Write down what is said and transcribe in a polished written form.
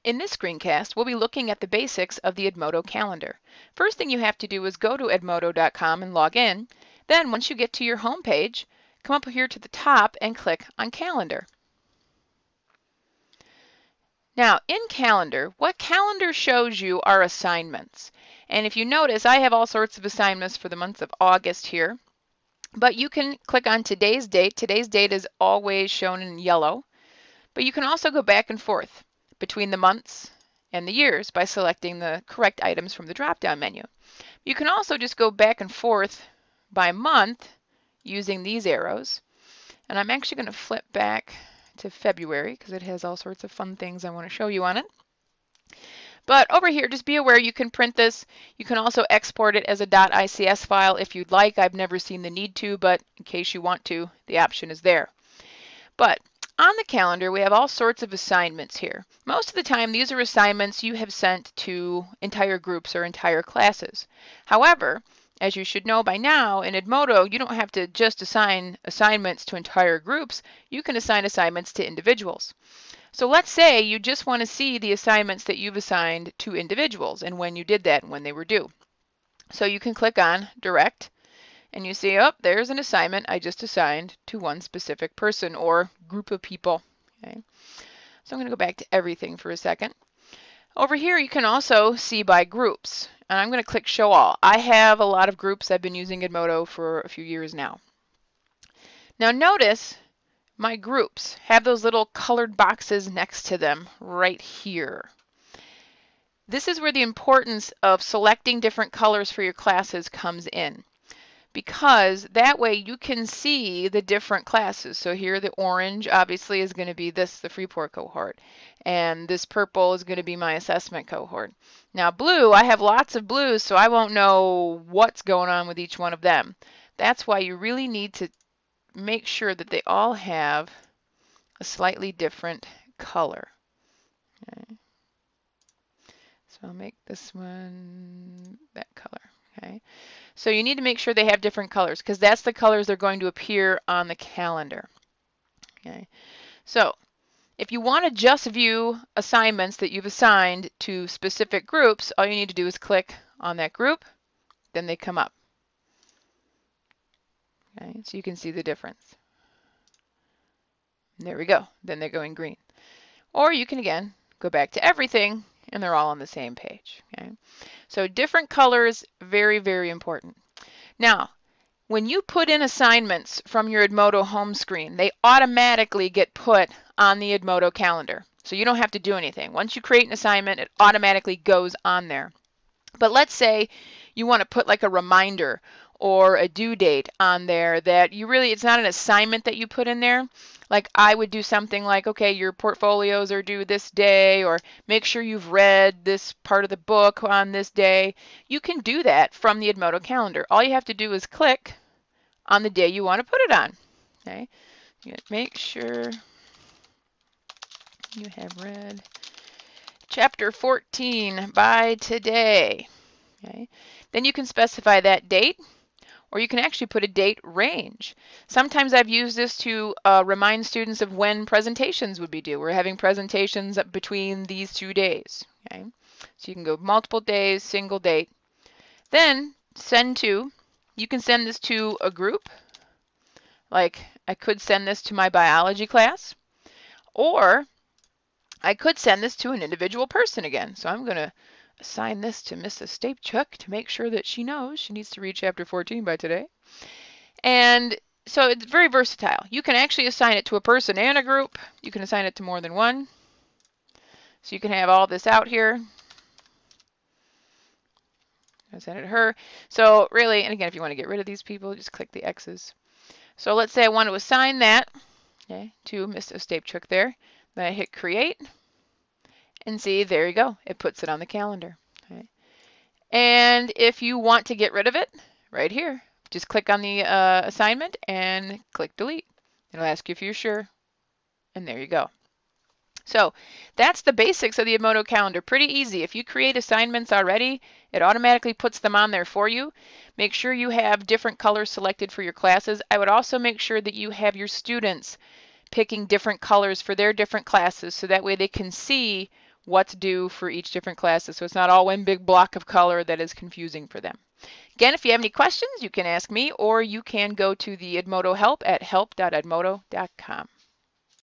In this screencast, we'll be looking at the basics of the Edmodo calendar. First thing you have to do is go to edmodo.com and log in. Then once you get to your home page, come up here to the top and click on Calendar. Now in Calendar, what Calendar shows you are assignments. And if you notice, I have all sorts of assignments for the month of August here. But you can click on today's date. Today's date is always shown in yellow. But you can also go back and forth between the months and the years by selecting the correct items from the drop-down menu. You can also just go back and forth by month using these arrows. And I'm actually going to flip back to February because it has all sorts of fun things I want to show you on it. But over here, just be aware you can print this. You can also export it as a .ics file if you'd like. I've never seen the need to, but in case you want to, the option is there. But on the calendar, we have all sorts of assignments here. Most of the time, these are assignments you have sent to entire groups or entire classes. However, as you should know by now, in Edmodo, you don't have to just assign assignments to entire groups. You can assign assignments to individuals. So let's say you just want to see the assignments that you've assigned to individuals and when you did that and when they were due. So you can click on Direct. And you see, oh, there's an assignment I just assigned to one specific person or group of people. Okay. So I'm going to go back to everything for a second. Over here, you can also see by groups. And I'm going to click Show All. I have a lot of groups. I've been using Edmodo for a few years now. Now notice my groups have those little colored boxes next to them right here. This is where the importance of selecting different colors for your classes comes in, because that way you can see the different classes. So here the orange obviously is going to be the Freeport cohort, and this purple is going to be my assessment cohort. Now blue, I have lots of blues, so I won't know what's going on with each one of them. That's why you really need to make sure that they all have a slightly different color. Okay. So I'll make this one that color. Okay. So you need to make sure they have different colors because that's the colors they're going to appear on the calendar. Okay. So if you want to just view assignments that you've assigned to specific groups, all you need to do is click on that group, then they come up. Okay. So you can see the difference. There we go. Then they're going green. Or you can again go back to everything and they're all on the same page. Okay? So different colors, very, very important. Now, when you put in assignments from your Edmodo home screen, they automatically get put on the Edmodo calendar. So you don't have to do anything. Once you create an assignment, it automatically goes on there. But let's say you want to put like a reminder or a due date on there that you really, it's not an assignment that you put in there. Like I would do something like, okay, your portfolios are due this day, or make sure you've read this part of the book on this day. You can do that from the Edmodo calendar. All you have to do is click on the day you want to put it on. Okay, make sure you have read chapter 14 by today. Okay, then you can specify that date. Or you can actually put a date range. Sometimes I've used this to remind students of when presentations would be due. We're having presentations between these 2 days. Okay? So you can go multiple days, single date. Then send to, you can send this to a group. Like I could send this to my biology class. Or I could send this to an individual person again. So I'm going to assign this to Mrs. Stapechuk to make sure that she knows she needs to read chapter 14 by today. And so it's very versatile. You can actually assign it to a person and a group. You can assign it to more than one. So you can have all this out here. Assign it to her. So really, and again, if you want to get rid of these people, just click the X's. So let's say I want to assign that, okay, to Mrs. Stapechuk there. Then I hit create. And see, there you go. It puts it on the calendar. Okay. And if you want to get rid of it, right here, just click on the assignment and click delete. It'll ask you if you're sure. And there you go. So that's the basics of the Edmodo calendar. Pretty easy. If you create assignments already, it automatically puts them on there for you. Make sure you have different colors selected for your classes. I would also make sure that you have your students picking different colors for their different classes so that way they can see what's due for each different classes, so it's not all one big block of color that is confusing for them. Again, if you have any questions, you can ask me, or you can go to the Edmodo help at help.edmodo.com.